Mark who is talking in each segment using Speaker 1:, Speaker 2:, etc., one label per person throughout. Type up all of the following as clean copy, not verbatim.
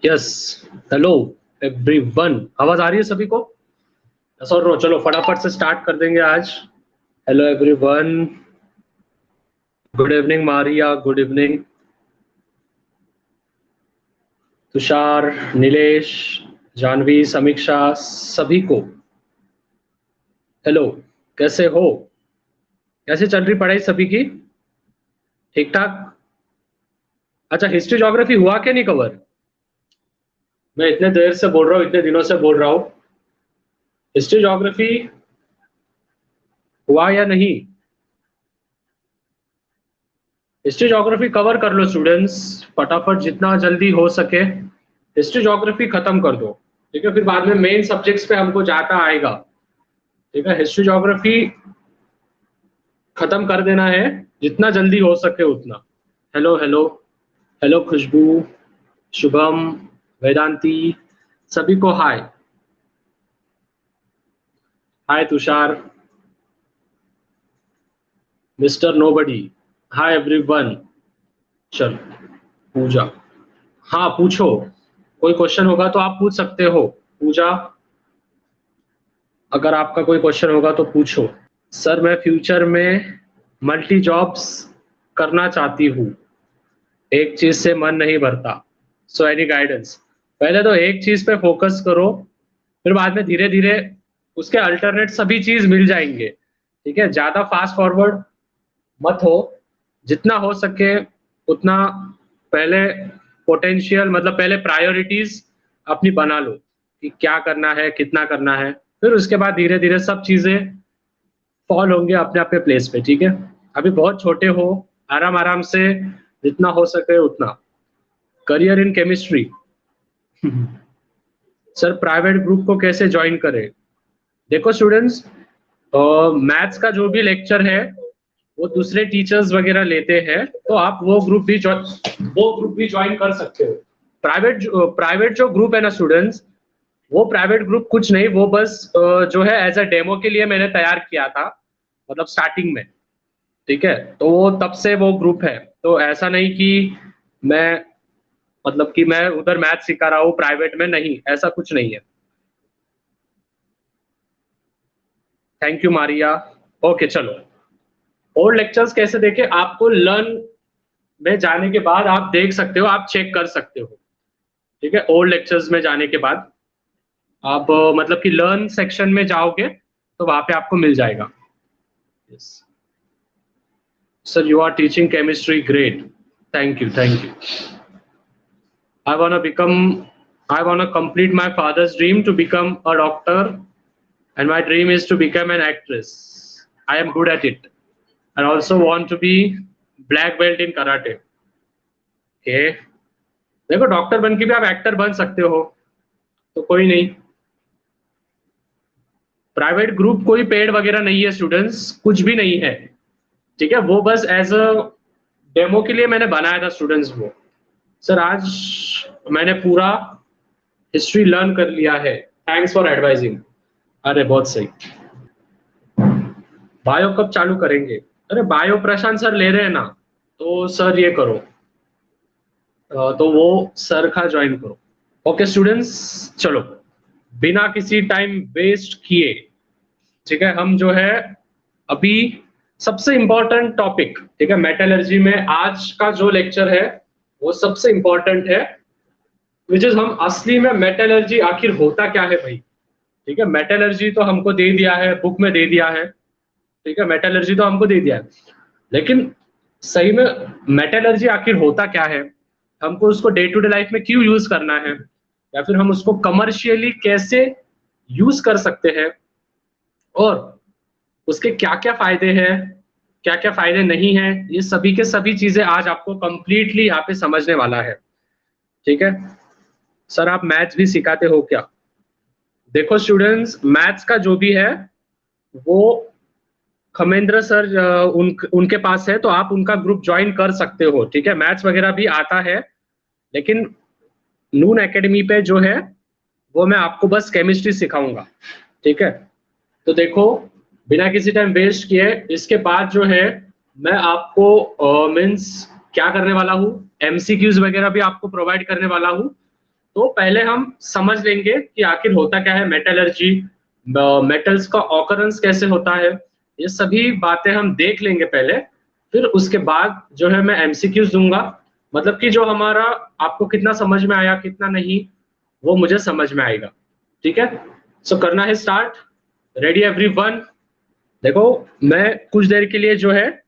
Speaker 1: Yes, hello everyone, आवाज आ रही है सभी को? यस और नो? चलो फटाफट से स्टार्ट कर देंगे आज। Hello everyone, good evening Maria, good evening Tushar, Nilesh, Janvi, Samiksha, सभी को हेलो। कैसे हो? कैसे चल रही पढ़ाई सभी की? ठीक ठाक? अच्छा, हिस्ट्री ज्योग्राफी हुआ क्या नहीं कवर? मैं इतने देर से बोल रहा हूँ, इतने दिनों से बोल रहा हूँ, हिस्ट्री ज्योग्राफी हुआ या नहीं? हिस्ट्री ज्योग्राफी कवर कर लो स्टूडेंट्स, फटाफट जितना जल्दी हो सके हिस्ट्री ज्योग्राफी खत्म कर दो। ठीक है, फिर बाद में मेन सब्जेक्ट्स पे हमको जाता आएगा। ठीक है, हिस्ट्री ज्योग्राफी खत्म कर देना है, जितना जल्दी हो सके उतना। Hello hello, hello Khushboo, Shubham, Vedanti, सभी को hi. Hi Tushar, mister nobody, hi everyone. चलो, पूजा, हाँ पूछो, कोई क्वेश्चन होगा तो आप पूछ सकते हो। पूजा, अगर आपका कोई क्वेश्चन होगा तो पूछो। सर मैं फ्यूचर में मल्टी जॉब्स करना चाहती हूँ, एक चीज से मन नहीं भरता, सो एनी गाइडेंस? पहले तो एक चीज पे फोकस करो, फिर बाद में धीरे धीरे उसके अल्टरनेट सभी चीज मिल जाएंगे। ठीक है, ज्यादा फास्ट फॉरवर्ड मत हो, जितना हो सके उतना पहले पोटेंशियल, मतलब पहले प्रायोरिटीज अपनी बना लो कि क्या करना है, कितना करना है, फिर उसके बाद धीरे धीरे सब चीजें फॉल होंगे अपने अपने प्लेस पे। ठीक है, अभी बहुत छोटे हो, आराम आराम से जितना हो सके उतना। Career in chemistry sir private group को कैसे ज्वाइन करें? देखो स्टूडेंट्स, मैथ्स का जो भी लेक्चर है वो दूसरे टीचर्स वगैरह लेते हैं, तो आप वो ग्रुप भी ज्वाइन कर सकते हो। प्राइवेट जो ग्रुप है ना स्टूडेंट्स, वो प्राइवेट ग्रुप कुछ नहीं, वो बस जो है एज अ डेमो के लिए मैंने तैयार किया था, मतलब स्टार्टिंग में। ठीक है, तो वो तब से वो ग्रुप है, तो ऐसा नहीं कि मैं, मतलब कि मैं उधर मैथ सिखा रहा हूँ प्राइवेट में, नहीं, ऐसा कुछ नहीं है। Thank you Maria. ओके चलो, और लेक्चर्स कैसे देखे? आपको लर्न में जाने के बाद आप देख सकते हो, आप चेक कर सकते हो। ठीक है, ओल्ड लेक्चर्स में जाने के बाद आप मतलब कि लर्न सेक्शन में जाओगे तो वहां पे आपको मिल जाएगा। Yes sir, you are teaching chemistry, great, thank you thank you. I want to become, I want to complete my father's dream to become a doctor, and my dream is to become an actress. I am good at it. I also want to be black belt in karate. Okay. देखो, doctor बन के भी आप actor बन सकते हो, तो कोई नहीं। प्राइवेट ग्रुप कोई पेड वगैरह नहीं है स्टूडेंट्स, कुछ भी नहीं है। ठीक है, वो बस एज अ डेमो के लिए मैंने बनाया था स्टूडेंट्स वो। सर आज मैंने पूरा हिस्ट्री लर्न कर लिया है, थैंक्स फॉर एडवाइजिंग। अरे बहुत सही। बायो कब चालू करेंगे? अरे बायो प्रशांत सर ले रहे हैं ना, तो सर ये करो, तो वो सर का ज्वाइन करो। ओके स्टूडेंट्स, चलो बिना किसी टाइम वेस्ट किए, ठीक है, हम जो है अभी सबसे इंपॉर्टेंट टॉपिक, ठीक है, मेटलर्जी में आज का जो लेक्चर है वो सबसे इंपॉर्टेंट है, विच इज हम असली में मेटलर्जी आखिर होता क्या है भाई। ठीक है, मेटलर्जी तो हमको दे दिया है, बुक में दे दिया है। ठीक है, मेटलर्जी तो हमको दे दिया है, लेकिन सही में मेटलर्जी आखिर होता क्या है, हमको उसको डे टू डे लाइफ में क्यों यूज करना है, या फिर हम उसको कमर्शियली कैसे यूज कर सकते हैं, और उसके क्या क्या फायदे हैं, क्या क्या फायदे नहीं है, ये सभी के सभी चीजें आज आपको कंप्लीटली यहाँ पे समझने वाला है। ठीक है, सर आप मैथ्स भी सिखाते हो क्या? देखो स्टूडेंट्स, मैथ्स का जो भी है वो खमेंद्र सर उनके पास है, तो आप उनका ग्रुप ज्वाइन कर सकते हो। ठीक है, मैथ्स वगैरह भी आता है, लेकिन नून एकेडमी पे जो है वो मैं आपको बस केमिस्ट्री सिखाऊंगा। ठीक है, तो देखो बिना किसी टाइम वेस्ट किए इसके बाद जो है मैं आपको मीन्स क्या करने वाला हूँ, एमसीक्यूज वगैरह भी आपको प्रोवाइड करने वाला हूँ। तो पहले हम समझ लेंगे कि आखिर होता क्या है मेटलर्जी, मेटल्स का ऑकरेंस कैसे होता है, ये सभी बातें हम देख लेंगे पहले। फिर उसके बाद जो है मैं एमसीक्यूज दूंगा, मतलब कि जो हमारा आपको कितना समझ में आया कितना नहीं वो मुझे समझ में आएगा। ठीक है, सो करना है स्टार्ट। Ready everyone? देखो मैं कुछ देर के लिए जो है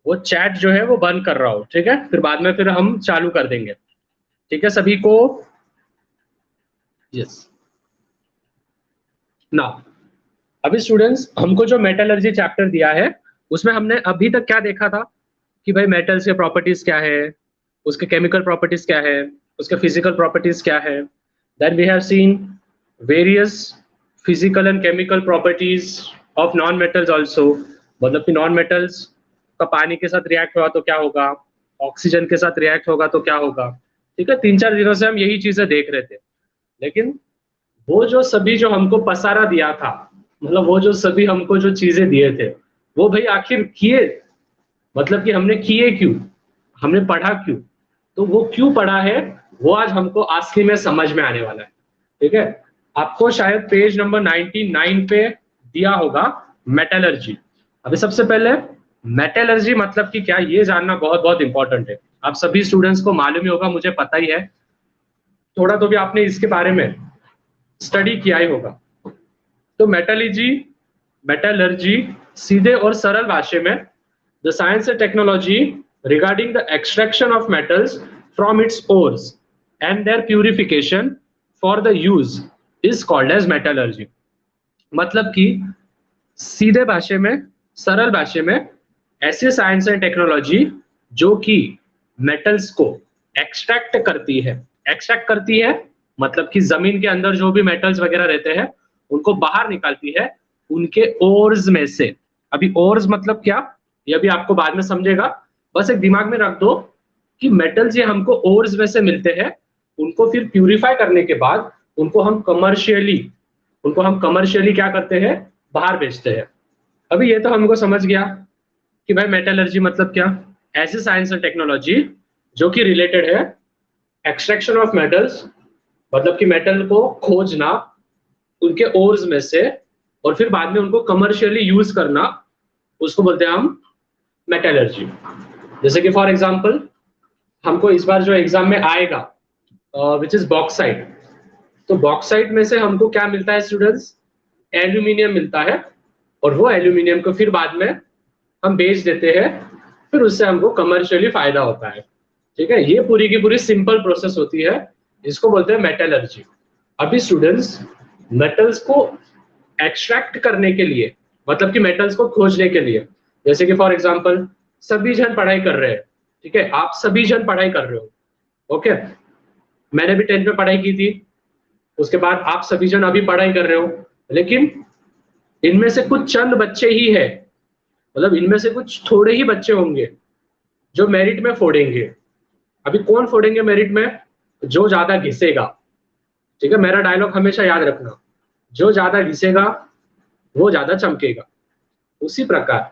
Speaker 1: वो चैट जो है वो बंद कर रहा हूँ, ठीक है, फिर बाद में फिर हम चालू कर देंगे। ठीक है सभी को? यस। ना, अभी स्टूडेंट्स हमको जो मेटलर्जी चैप्टर दिया है उसमें हमने अभी तक क्या देखा था कि भाई मेटल्स के प्रॉपर्टीज क्या है, उसके केमिकल प्रॉपर्टीज क्या है, उसके फिजिकल प्रॉपर्टीज क्या है। Then we have seen various physical and chemical properties of non metals also, मतलब कि नॉन मेटल्स का पानी के साथ रिएक्ट हुआ तो क्या होगा, ऑक्सीजन के साथ रिएक्ट होगा तो क्या होगा। ठीक है, 3-4 दिनों से हम यही चीजें देख रहे थे, लेकिन वो जो सभी जो हमको पसारा दिया था, मतलब वो जो सभी हमको जो चीजें दिए थे वो भाई आखिर किए, मतलब कि हमने किए क्यों, हमने पढ़ा क्यों, तो वो क्यों पढ़ा है वो आज हमको असली में समझ में आने वाला है। ठीक है, आपको शायद पेज नंबर 99 पे दिया होगा मेटलर्जी। अभी सबसे पहले मेटलर्जी मतलब कि क्या ये जानना बहुत बहुत इंपॉर्टेंट है। आप सभी स्टूडेंट्स को मालूम ही होगा, मुझे पता ही है, थोड़ा तो भी आपने इसके बारे में स्टडी किया ही होगा। तो मेटलर्जी सीधे और सरल भाषा में the science and technology regarding the extraction of metals from its ores and their purification for the use is called as metallurgy. मतलब कि सीधे भाषा में, सरल भाषा में, ऐसे साइंस एंड टेक्नोलॉजी जो कि मेटल्स को एक्सट्रैक्ट करती है। एक्सट्रैक्ट करती है मतलब कि जमीन के अंदर जो भी मेटल्स वगैरह रहते हैं उनको बाहर निकालती है उनके ओर्स में से। अभी ओर्स मतलब क्या, ये अभी आपको बाद में समझेगा, बस एक दिमाग में रख दो कि मेटल्स ये हमको ओर्स में से मिलते हैं, उनको फिर प्यूरिफाई करने के बाद उनको हम कमर्शियली क्या करते हैं, बाहर बेचते हैं। अभी ये तो हमको समझ गया कि भाई मेटलर्जी मतलब क्या, ऐसी साइंस एंड टेक्नोलॉजी जो कि रिलेटेड है एक्सट्रैक्शन ऑफ मेटल्स, मतलब कि मेटल को खोजना उनके ओर्स में से और फिर बाद में उनको कमर्शियली यूज करना, उसको बोलते हैं हम मेटलर्जी। जैसे कि फॉर एग्जांपल हमको इस बार जो एग्जाम में आएगा विच इज बॉक्साइट, तो बॉक्साइट में से हमको क्या मिलता है स्टूडेंट्स, एल्यूमिनियम मिलता है, और वो एल्यूमिनियम को फिर बाद में हम बेच देते हैं, फिर उससे हमको कमर्शियली फायदा होता है। ठीक है, ये पूरी की पूरी सिंपल प्रोसेस होती है, इसको बोलते हैं मेटलर्जी। अभी स्टूडेंट्स मेटल्स को एक्सट्रैक्ट करने के लिए, मतलब कि मेटल्स को खोजने के लिए, जैसे कि फॉर एग्जांपल सभी जन पढ़ाई कर रहे हैं, ठीक है, आप सभी जन पढ़ाई कर रहे हो, ओके, मैंने भी 10th में पढ़ाई की थी, उसके बाद आप सभी जन अभी पढ़ाई कर रहे हो, लेकिन इनमें से कुछ चंद बच्चे ही है, मतलब इनमें से कुछ थोड़े ही बच्चे होंगे जो मेरिट में फोड़ेंगे। अभी कौन फोड़ेंगे मेरिट में? जो ज्यादा घिसेगा। ठीक है, मेरा डायलॉग हमेशा याद रखना, जो ज्यादा घिसेगा वो ज्यादा चमकेगा। उसी प्रकार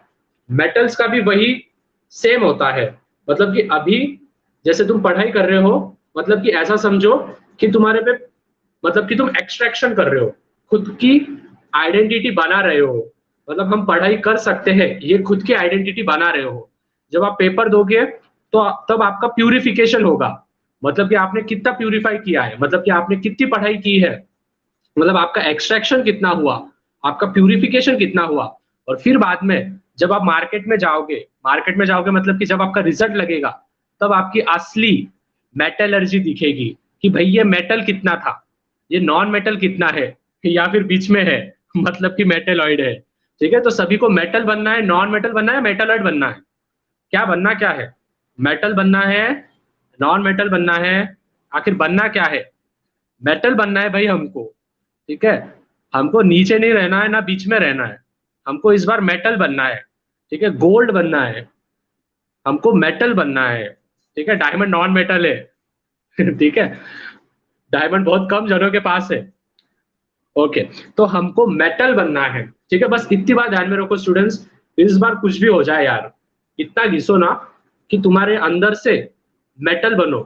Speaker 1: मेटल्स का भी वही सेम होता है, मतलब कि अभी जैसे तुम पढ़ाई कर रहे हो, मतलब कि ऐसा समझो कि तुम्हारे पे, मतलब कि तुम एक्सट्रैक्शन कर रहे हो, खुद की आइडेंटिटी बना रहे हो। मतलब हम पढ़ाई कर सकते हैं, ये खुद की आइडेंटिटी बना रहे हो। जब आप पेपर दोगे तो तब आपका प्यूरिफिकेशन होगा, मतलब कि आपने कितना प्यूरिफाई किया है, मतलब कि आपने कितनी पढ़ाई की है, मतलब आपका एक्सट्रैक्शन कितना हुआ, आपका प्यूरिफिकेशन कितना हुआ। और फिर बाद में जब आप मार्केट में जाओगे मतलब कि जब आपका रिजल्ट लगेगा, तब आपकी असली मेटलर्जी दिखेगी कि भाई ये मेटल कितना था, ये नॉन मेटल कितना है, या फिर बीच में है, मतलब कि मेटेलॉइड है। ठीक है, तो सभी को मेटल बनना है, नॉन मेटल बनना है, मेटेलॉइड बनना है, क्या बनना क्या है, मेटल बनना है, नॉन मेटल बनना है, आखिर बनना क्या है, मेटल बनना है भाई हमको। ठीक है, हमको नीचे नहीं रहना है ना बीच में रहना है, हमको इस बार मेटल बनना है। ठीक है, गोल्ड बनना है, हमको मेटल बनना है। ठीक है, डायमंड नॉन मेटल है ठीक है, डायमंड बहुत कम जनों के पास है। ओके, तो हमको मेटल बनना है। ठीक है, बस इतनी बात ध्यान में रखो स्टूडेंट्स, इस बार कुछ भी हो जाए यार, इतना घिसो ना कि तुम्हारे अंदर से मेटल बनो,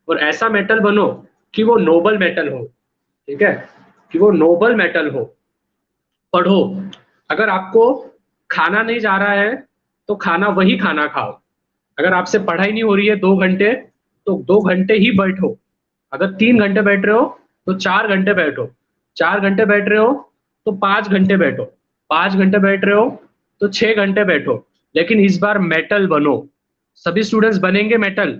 Speaker 1: और ऐसा मेटल बनो कि वो नोबल मेटल हो, ठीक है, कि वो नोबल मेटल हो। पढ़ो, अगर आपको खाना नहीं जा रहा है तो खाना वही खाना खाओ। अगर आपसे पढ़ाई नहीं हो रही है 2 घंटे, तो 2 घंटे ही बैठो। अगर 3 घंटे बैठ रहे हो तो 4 घंटे बैठो। 4 घंटे बैठ रहे हो तो 5 घंटे बैठो। 5 घंटे बैठ रहे हो तो 6 घंटे बैठो। लेकिन इस बार मेटल बनो। सभी स्टूडेंट्स बनेंगे मेटल,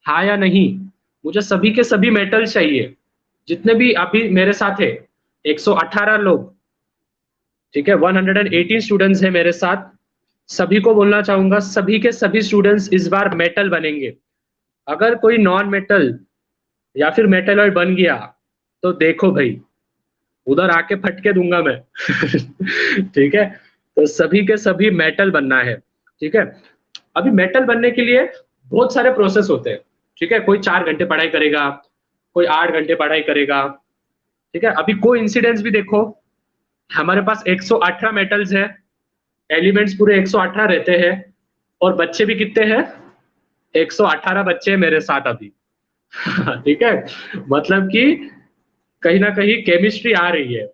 Speaker 1: हाँ या नहीं? मुझे सभी के सभी मेटल चाहिए, जितने भी अभी मेरे साथ है। 118 लोग, ठीक है, 118 स्टूडेंट्स हैं मेरे साथ। सभी को बोलना चाहूंगा, सभी के सभी स्टूडेंट्स इस बार मेटल बनेंगे। अगर कोई नॉन मेटल या फिर मेटलॉइड बन गया तो देखो भाई, उधर आके फटके दूंगा मैं। ठीक है, तो सभी के सभी मेटल बनना है, ठीक है। अभी मेटल बनने के लिए बहुत सारे प्रोसेस होते हैं, ठीक है। कोई 4 घंटे पढ़ाई करेगा, कोई 8 घंटे पढ़ाई करेगा, ठीक है। अभी कोई इंसिडेंस भी देखो, हमारे पास 118 मेटल्स है, एलिमेंट्स पूरे 118 रहते हैं, और बच्चे भी कितने हैं? 118 बच्चे हैं मेरे साथ अभी। ठीक है, मतलब कि कहीं ना कहीं केमिस्ट्री आ रही है।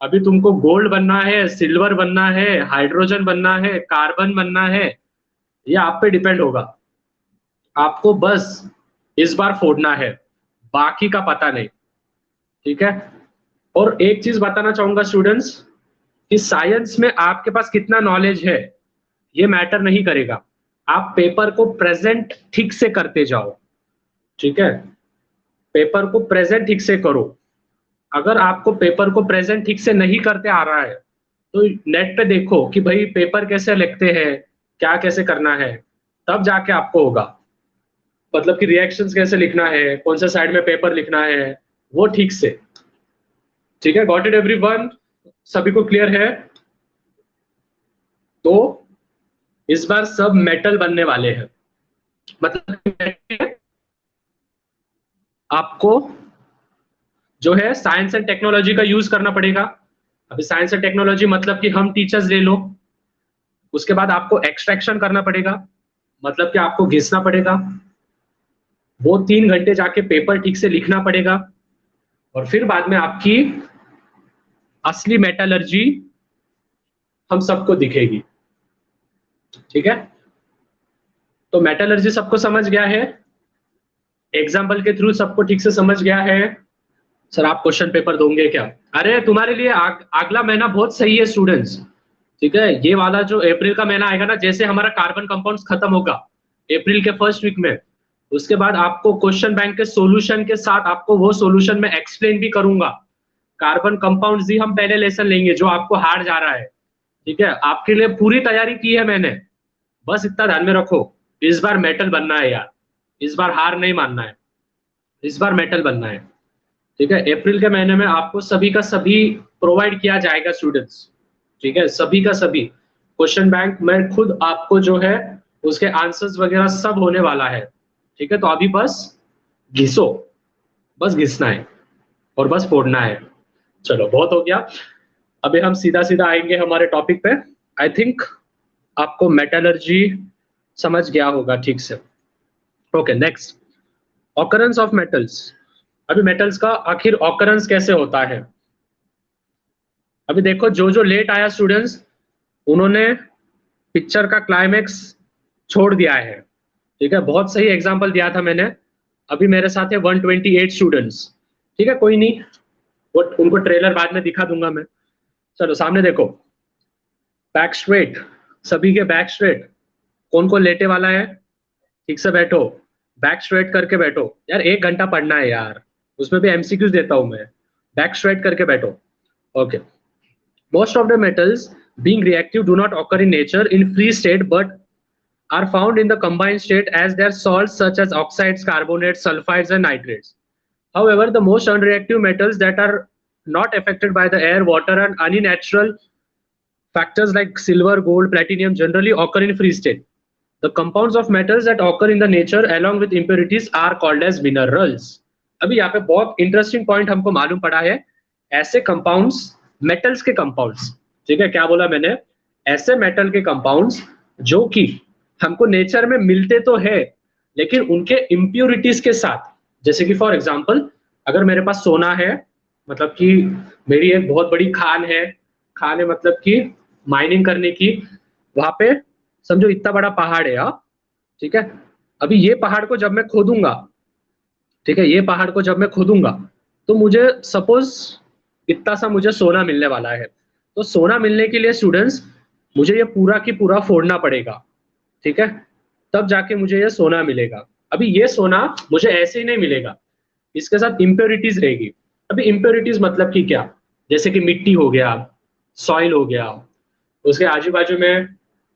Speaker 1: अभी तुमको गोल्ड बनना है, सिल्वर बनना है, हाइड्रोजन बनना है, कार्बन बनना है, ये आप पे डिपेंड होगा। आपको बस इस बार फोड़ना है, बाकी का पता नहीं, ठीक है। और एक चीज बताना चाहूंगा स्टूडेंट्स, कि साइंस में आपके पास कितना नॉलेज है ये मैटर नहीं करेगा। आप पेपर को प्रेजेंट ठीक से करते जाओ, ठीक है। पेपर को प्रेजेंट ठीक से करो। अगर आपको पेपर को प्रेजेंट ठीक से नहीं करते आ रहा है तो नेट पे देखो कि भाई पेपर कैसे लिखते हैं, क्या कैसे करना है, तब जाके आपको होगा। मतलब कि रिएक्शंस कैसे लिखना है, कौन से साइड में पेपर लिखना है, वो ठीक से, ठीक है। Got it everyone? सभी को क्लियर है? तो इस बार सब मेटल बनने वाले हैं। मतलब आपको जो है साइंस एंड टेक्नोलॉजी का यूज करना पड़ेगा। अभी साइंस एंड टेक्नोलॉजी मतलब कि हम टीचर्स ले लो, उसके बाद आपको एक्सट्रैक्शन करना पड़ेगा, मतलब कि आपको घिसना पड़ेगा, वो 3 घंटे जाके पेपर ठीक से लिखना पड़ेगा, और फिर बाद में आपकी असली मेटलर्जी हम सबको दिखेगी, ठीक है। तो मेटलर्जी सबको समझ गया है? एग्जाम्पल के थ्रू सबको ठीक से समझ गया है? सर आप क्वेश्चन पेपर दोगे क्या? अरे तुम्हारे लिए अगला महीना बहुत सही है स्टूडेंट्स, ठीक है। ये वाला जो अप्रैल का महीना आएगा ना, जैसे हमारा कार्बन कंपाउंड्स खत्म होगा अप्रैल के फर्स्ट वीक में, उसके बाद आपको क्वेश्चन बैंक के सॉल्यूशन के साथ आपको वो सॉल्यूशन में एक्सप्लेन भी करूंगा। कार्बन कंपाउंड्स ही हम पहले लेसन लेंगे जो आपको हार्ड जा रहा है, ठीक है। आपके लिए पूरी तैयारी की है मैंने, बस इतना ध्यान में रखो। इस बार मेटल बनना है यार, इस बार हार नहीं मानना है, इस बार मेटल बनना है, ठीक है। अप्रैल के महीने में आपको सभी का सभी प्रोवाइड किया जाएगा स्टूडेंट्स, ठीक है। सभी का सभी क्वेश्चन बैंक मैं खुद आपको जो है उसके आंसर्स वगैरह सब होने वाला है, ठीक है। तो अभी बस घिसो, बस घिसना है और बस फोड़ना है। चलो बहुत हो गया, अभी हम सीधा सीधा आएंगे हमारे टॉपिक पे। आई थिंक आपको मेटलर्जी समझ गया होगा ठीक से। Okay next, occurrence of metals. अभी मेटल्स का आखिर ऑकरेंस कैसे होता है? अभी देखो, जो जो लेट आया स्टूडेंट्स, उन्होंने पिक्चर का क्लाइमेक्स छोड़ दिया है, ठीक है। बहुत सही एग्जांपल दिया था मैंने। अभी मेरे साथ है 128 स्टूडेंट्स, ठीक है, कोई नहीं, वो उनको ट्रेलर बाद में दिखा दूंगा मैं। चलो सामने देखो, बैक स्ट्रेट, सभी के बैक स्ट्रेट। कौन कौन लेटे वाला है? ठीक से बैठो, बैक स्ट्रेट करके बैठो यार, 1 घंटा पढ़ना है यार, उसमें भी एमसीक्यूज देता हूं मैं। बैक स्ट्रेट करके बैठो। Okay, most of the metals being reactive do not occur in nature in free state but are found in the combined state as their salts such as oxides, carbonates, sulfides and nitrates. However, the most unreactive metals that are not affected by the air, water and unnatural factors like silver, gold, platinum generally occur in free state. The compounds of metals that occur in the nature along with impurities are called as minerals. अभी यहाँ पे बहुत interesting point हमको मालूम पड़ा है, ऐसे compounds, metals के कंपाउंड्स, ठीक है, क्या बोला मैंने? ऐसे मेटल के कंपाउंड्स जो कि हमको नेचर में मिलते तो है लेकिन उनके इम्प्योरिटीज के साथ, जैसे कि फॉर एग्जांपल अगर मेरे पास सोना है, मतलब कि मेरी एक बहुत बड़ी खान है, खान है मतलब कि माइनिंग करने की, वहां पे समझो इतना बड़ा पहाड़ है, ठीक है। अभी ये पहाड़ को जब मैं खोदूंगा, ठीक है, ये पहाड़ को जब मैं खोदूंगा, तो मुझे सपोज इतना सा मुझे सोना मिलने वाला है। तो सोना मिलने के लिए स्टूडेंट्स, मुझे ये पूरा की पूरा फोड़ना पड़ेगा, ठीक है, तब जाके मुझे ये सोना मिलेगा। अभी ये सोना मुझे ऐसे ही नहीं मिलेगा, इसके साथ इम्प्योरिटीज रहेगी। अभी इम्प्योरिटीज मतलब कि क्या, जैसे कि मिट्टी हो गया, सॉइल हो गया, उसके आजू बाजू में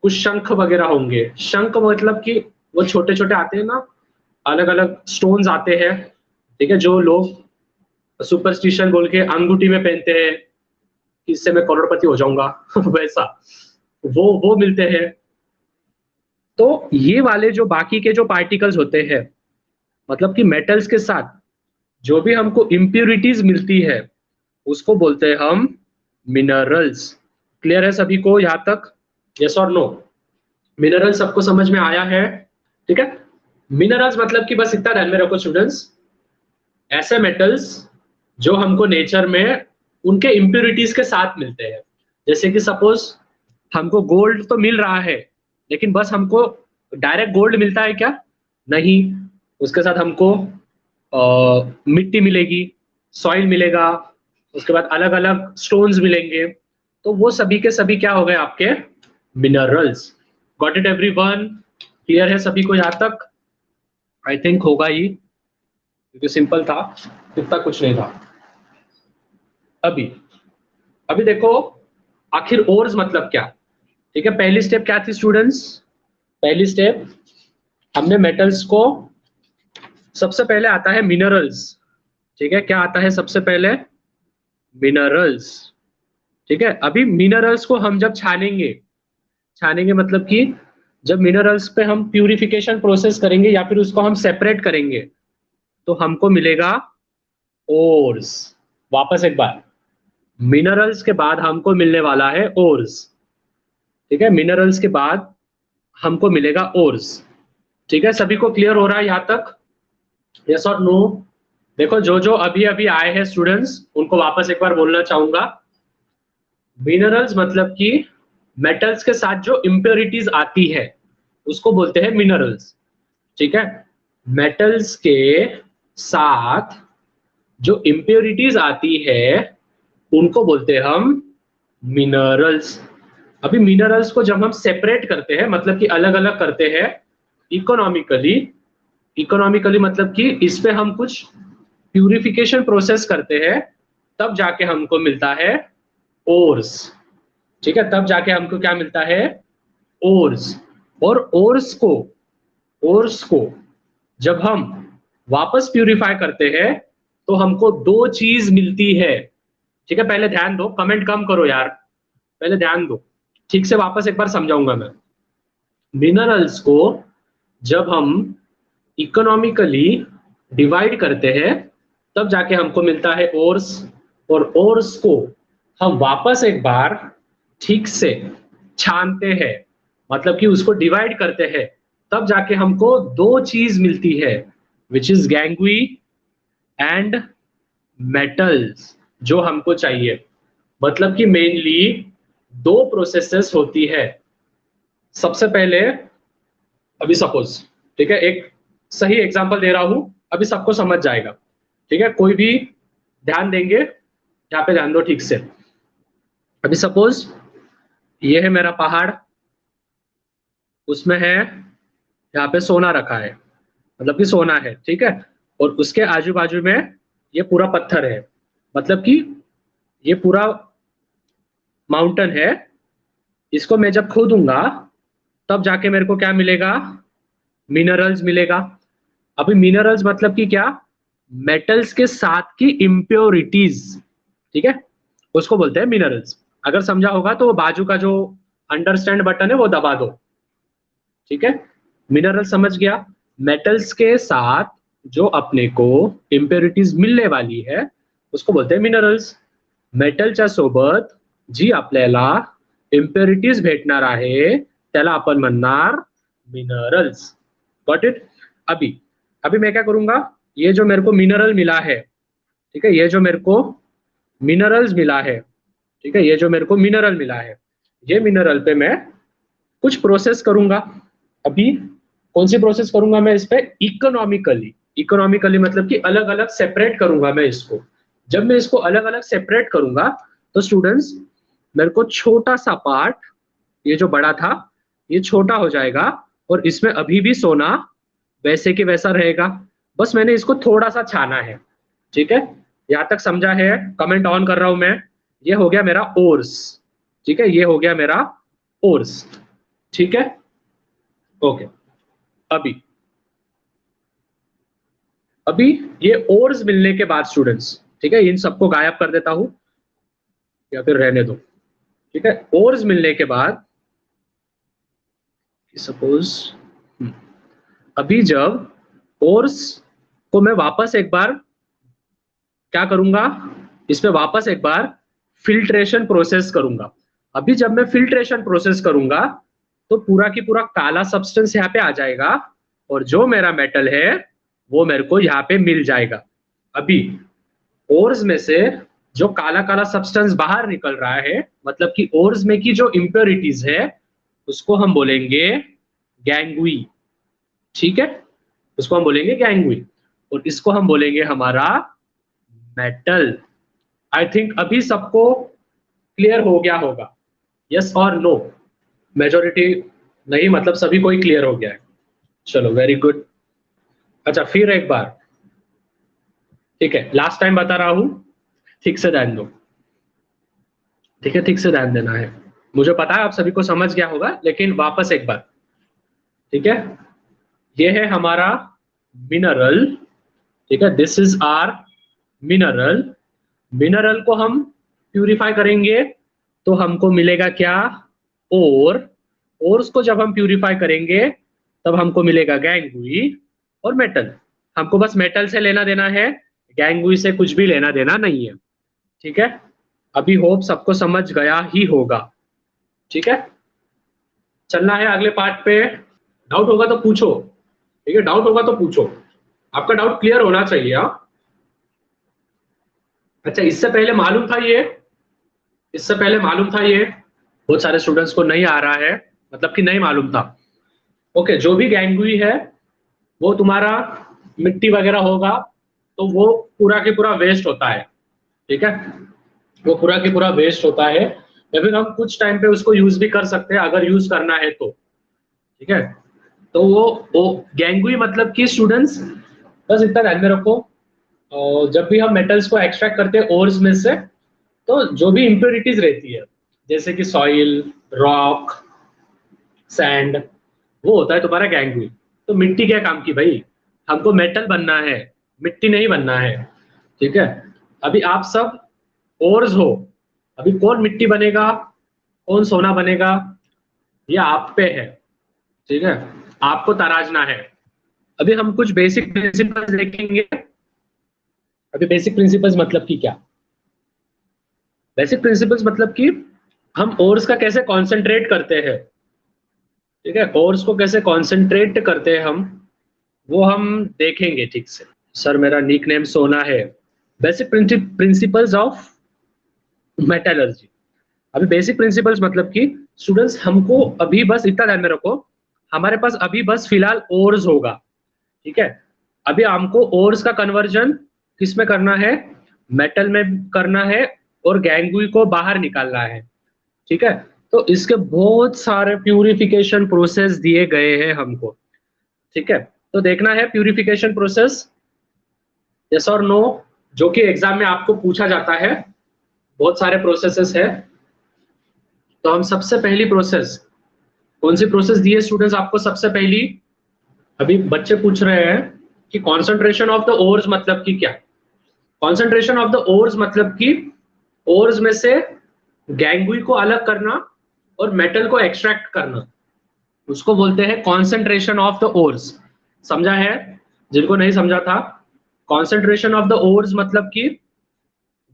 Speaker 1: कुछ शंख वगैरह होंगे। शंख मतलब कि वो छोटे छोटे आते हैं ना, अलग अलग स्टोन्स आते हैं, ठीक है, जो लोग सुपरस्टिशन बोल के अंगूठी में पहनते हैं कि इससे मैं करोड़पति हो जाऊंगा वैसा, वो मिलते हैं। तो ये वाले जो बाकी के जो पार्टिकल्स होते हैं, मतलब कि मेटल्स के साथ जो भी हमको इम्प्यूरिटीज मिलती है, उसको बोलते हैं हम मिनरल्स। क्लियर है सभी को यहां तक? यस और नो? मिनरल सबको समझ में आया है? ठीक है। मिनरल्स मतलब कि बस इतना ध्यान में रखो स्टूडेंट्स, ऐसे मेटल्स जो हमको नेचर में उनके इम्प्यूरिटीज के साथ मिलते हैं। जैसे कि सपोज हमको गोल्ड तो मिल रहा है, लेकिन बस हमको डायरेक्ट गोल्ड मिलता है क्या? नहीं, उसके साथ हमको मिट्टी मिलेगी, सॉइल मिलेगा, उसके बाद अलग अलग स्टोन्स मिलेंगे। तो वो सभी के सभी क्या हो गए आपके? Minerals. Got it everyone? Clear है सभी को यहाँ तक? आई थिंक होगा ही, क्योंकि सिंपल था, इतना कुछ नहीं था। अभी अभी देखो, आखिर ओर्स मतलब क्या? ठीक है, पहली स्टेप क्या थी स्टूडेंट्स? पहली स्टेप, हमने मेटल्स को, सबसे पहले आता है मिनरल्स। ठीक है, क्या आता है सबसे पहले? मिनरल्स। ठीक है, अभी मिनरल्स को हम जब छानेंगे, छानेंगे मतलब कि जब मिनरल्स पे हम प्यूरिफिकेशन प्रोसेस करेंगे या फिर उसको हम सेपरेट करेंगे, तो हमको मिलेगा ओर्स। वापस एक बार, मिनरल्स के बाद हमको मिलने वाला है ओर्स। ठीक है, मिनरल्स के बाद हमको मिलेगा ओर्स। ठीक है, सभी को क्लियर हो रहा है यहां तक? यस और नो? देखो, जो जो अभी अभी आए हैं स्टूडेंट्स, उनको वापस एक बार बोलना चाहूंगा, मिनरल्स मतलब कि मेटल्स के साथ जो इम्प्योरिटीज आती है, उसको बोलते हैं मिनरल्स। ठीक है, मेटल्स के साथ जो इम्प्योरिटीज आती है, उनको बोलते हैं हम मिनरल्स। अभी मिनरल्स को जब हम सेपरेट करते हैं, मतलब कि अलग अलग करते हैं इकोनॉमिकली, इकोनॉमिकली मतलब कि इस पे हम कुछ प्यूरिफिकेशन प्रोसेस करते हैं, तब जाके हमको मिलता है ओर्स। ठीक है, तब जाके हमको क्या मिलता है? ओर्स। और ओर्स को जब हम वापस प्यूरिफाई करते हैं, तो हमको दो चीज मिलती है। ठीक है, पहले ध्यान दो, कमेंट कम करो यार, पहले ध्यान दो, ठीक से वापस एक बार समझाऊंगा मैं। मिनरल्स को जब हम इकोनॉमिकली डिवाइड करते हैं, तब जाके हमको मिलता है ओर्स। और ओर्स को हम वापस एक बार ठीक से छानते हैं, मतलब कि उसको डिवाइड करते हैं, तब जाके हमको दो चीज मिलती है, विच इज गैंगवी एंड मेटल्स, जो हमको चाहिए। मतलब कि मेनली दो प्रोसेसेस होती है। सबसे पहले, अभी सपोज, ठीक है, एक सही एग्जांपल दे रहा हूं, अभी सबको समझ जाएगा। ठीक है, कोई भी ध्यान देंगे, यहाँ पे ध्यान दो ठीक से। अभी सपोज ये है मेरा पहाड़, उसमें है, यहाँ पे सोना रखा है, मतलब कि सोना है, ठीक है, और उसके आजू बाजू में ये पूरा पत्थर है, मतलब कि ये पूरा माउंटेन है। इसको मैं जब खोदूंगा, तब जाके मेरे को क्या मिलेगा? मिनरल्स मिलेगा। अभी मिनरल्स मतलब कि क्या? मेटल्स के साथ की इम्प्योरिटीज, ठीक है, उसको बोलते हैं मिनरल्स। अगर समझा होगा तो वो बाजू का जो अंडरस्टैंड बटन है वो दबा दो। ठीक है, मिनरल समझ गया। मेटल्स के साथ जो अपने को इम्प्योरिटीज मिलने वाली है, उसको बोलते हैं मिनरल्स। मेटलच्या सोबत जी आपल्याला इम्प्युरिटीज भेटणार आहे, त्याला आपण म्हणणार मिनरल्स। Got it? अभी अभी मैं क्या करूंगा, ये जो मेरे को मिनरल मिला है, ठीक है, ये जो मेरे को मिनरल्स मिला है, ठीक है, ये जो मेरे को मिनरल मिला है, ये मिनरल पे मैं कुछ प्रोसेस करूंगा। अभी कौन सी प्रोसेस करूंगा मैं इस पे? इकोनॉमिकली। इकोनॉमिकली मतलब कि अलग अलग सेपरेट करूंगा मैं इसको। जब मैं इसको अलग अलग सेपरेट करूंगा तो स्टूडेंट्स मेरे को छोटा सा पार्ट, ये जो बड़ा था ये छोटा हो जाएगा, और इसमें अभी भी सोना वैसे के वैसा रहेगा, बस मैंने इसको थोड़ा सा छाना है। ठीक है, यहां तक समझा है? कमेंट ऑन कर रहा हूं मैं। ये हो गया मेरा ओर्स। ठीक है, ये हो गया मेरा ओर्स। ठीक है, ओके। अभी अभी ये ओर्स मिलने के बाद स्टूडेंट्स, ठीक है, इन सबको गायब कर देता हूं या फिर रहने दो। ठीक है, ओर्स मिलने के बाद सपोज अभी जब ओर्स को मैं वापस एक बार क्या करूंगा, इसमें वापस एक बार फिल्ट्रेशन प्रोसेस करूंगा। अभी जब मैं फिल्ट्रेशन प्रोसेस करूंगा तो पूरा की पूरा काला सब्सटेंस यहाँ पे आ जाएगा, और जो मेरा मेटल है वो मेरे को यहाँ पे मिल जाएगा। अभी ओर्स में से जो काला काला सब्सटेंस बाहर निकल रहा है, मतलब कि ओर्स में की जो इम्प्योरिटीज है उसको हम बोलेंगे गैंगुई। ठीक है, उसको हम बोलेंगे गैंगुई, और इसको हम बोलेंगे हमारा मेटल। आई थिंक अभी सबको क्लियर हो गया होगा, यस और नो? मेजोरिटी नहीं, मतलब सभी को ही क्लियर हो गया है। चलो, वेरी गुड। अच्छा, फिर एक बार, ठीक है, लास्ट टाइम बता रहा हूं, ठीक से ध्यान दो। ठीक है, ठीक से ध्यान देना है। मुझे पता है आप सभी को समझ गया होगा, लेकिन वापस एक बार। ठीक है, ये है हमारा मिनरल। ठीक है, this is our mineral. Mineral को हम प्यूरिफाई करेंगे तो हमको मिलेगा क्या? और उसको जब हम प्यूरिफाई करेंगे तब हमको मिलेगा गैंगुई और मेटल। हमको बस मेटल से लेना देना है, गैंगुई से कुछ भी लेना देना नहीं है। ठीक है, अभी होप सबको समझ गया ही होगा। ठीक है, चलना है अगले पार्ट पे। डाउट होगा तो पूछो। ठीक है, डाउट होगा तो पूछो, आपका डाउट क्लियर होना चाहिए। हाँ, अच्छा, इससे पहले मालूम था ये? इससे पहले मालूम था ये? बहुत सारे स्टूडेंट्स को नहीं आ रहा है, मतलब कि नहीं मालूम था। ओके, जो भी गैंगुई है वो तुम्हारा मिट्टी वगैरह होगा तो वो पूरा के पूरा वेस्ट होता है। ठीक है, वो पूरा के पूरा वेस्ट होता है, या फिर हम कुछ टाइम पे उसको यूज भी कर सकते हैं अगर यूज करना है तो। ठीक है, तो वो गैंगुई मतलब कि स्टूडेंट्स बस इतना ध्यान में रखो, और जब भी हम मेटल्स को एक्सट्रैक्ट करते हैं ओर्स में से, तो जो भी इम्प्योरिटीज रहती है जैसे कि सॉइल, रॉक, सैंड, वो होता है तुम्हारा गैंगुई। तो मिट्टी क्या काम की भाई? हमको मेटल बनना है, मिट्टी नहीं बनना है। ठीक है, अभी आप सब ओर्स हो, अभी कौन मिट्टी बनेगा, कौन सोना बनेगा, ये आप पे है। ठीक है, आपको तराजना है। अभी हम कुछ बेसिक प्रिंसिपल्स देखेंगे। अभी बेसिक प्रिंसिपल्स मतलब कि क्या? बेसिक प्रिंसिपल्स मतलब कि हम ओर्स का कैसे कॉन्सेंट्रेट करते हैं। ठीक है, ओर्स को कैसे कॉन्सेंट्रेट करते हैं हम, वो हम देखेंगे ठीक से। सर मेरा निक नेम सोना है। Basic principles of metallurgy. अभी बेसिक प्रिंसिपल्स मतलब कि स्टूडेंट्स हमको अभी बस इतना ध्यान में रखो, हमारे पास अभी बस फिलहाल ओर्स होगा। ठीक है, अभी हमको ओर्स का कन्वर्जन किस में करना है? मेटल में करना है, और गैंगुई को बाहर निकालना है। ठीक है, तो इसके बहुत सारे प्यूरिफिकेशन प्रोसेस दिए गए हैं हमको। ठीक है, तो देखना है प्यूरिफिकेशन प्रोसेस, यस और नो, जो कि एग्जाम में आपको पूछा जाता है। बहुत सारे प्रोसेसेस है, तो हम सबसे पहली प्रोसेस, कौन सी प्रोसेस दी है स्टूडेंट्स आपको सबसे पहली? अभी बच्चे पूछ रहे हैं कि कॉन्सेंट्रेशन ऑफ द ओर्स मतलब कि क्या? कॉन्सेंट्रेशन ऑफ द ओर्स मतलब कि ओर्स में से गैंगुई को अलग करना और मेटल को एक्सट्रैक्ट करना, उसको बोलते हैं कॉन्सेंट्रेशन ऑफ द ओर्स। समझा है? जिनको नहीं समझा था, कॉन्सेंट्रेशन ऑफ द ओर्स मतलब कि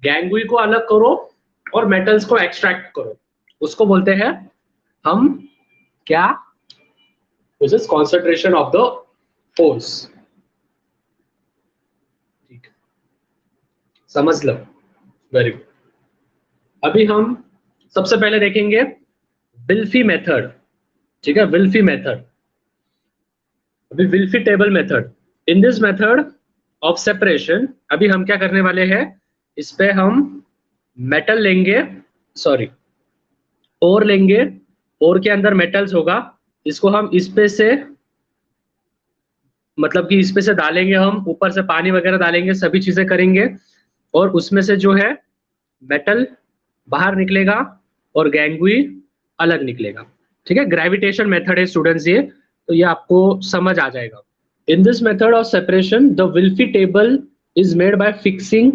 Speaker 1: गैंगुई को अलग करो और मेटल्स को एक्सट्रैक्ट करो, उसको बोलते हैं हम क्या? This is concentration of the ores. ठीक, समझ लो, वेरी गुड। अभी हम सबसे पहले देखेंगे विल्फी मेथड, ठीक है, विल्फी मेथड। अभी विल्फी table method, in this method of separation, अभी हम क्या करने वाले हैं, इस पे हम मेटल लेंगे, सॉरी ओर लेंगे, ओर के अंदर मेटल्स होगा, इसको हम इस पे से, मतलब कि इस पे से डालेंगे, हम ऊपर से पानी वगैरह डालेंगे, सभी चीजें करेंगे, और उसमें से जो है मेटल बाहर निकलेगा और गैंगुई अलग निकलेगा, ठीक है। ग्रेविटेशन मेथड है स्टूडेंट्स ये, तो ये आपको समझ आ जाएगा। In this method of separation the Wilfley table is made by fixing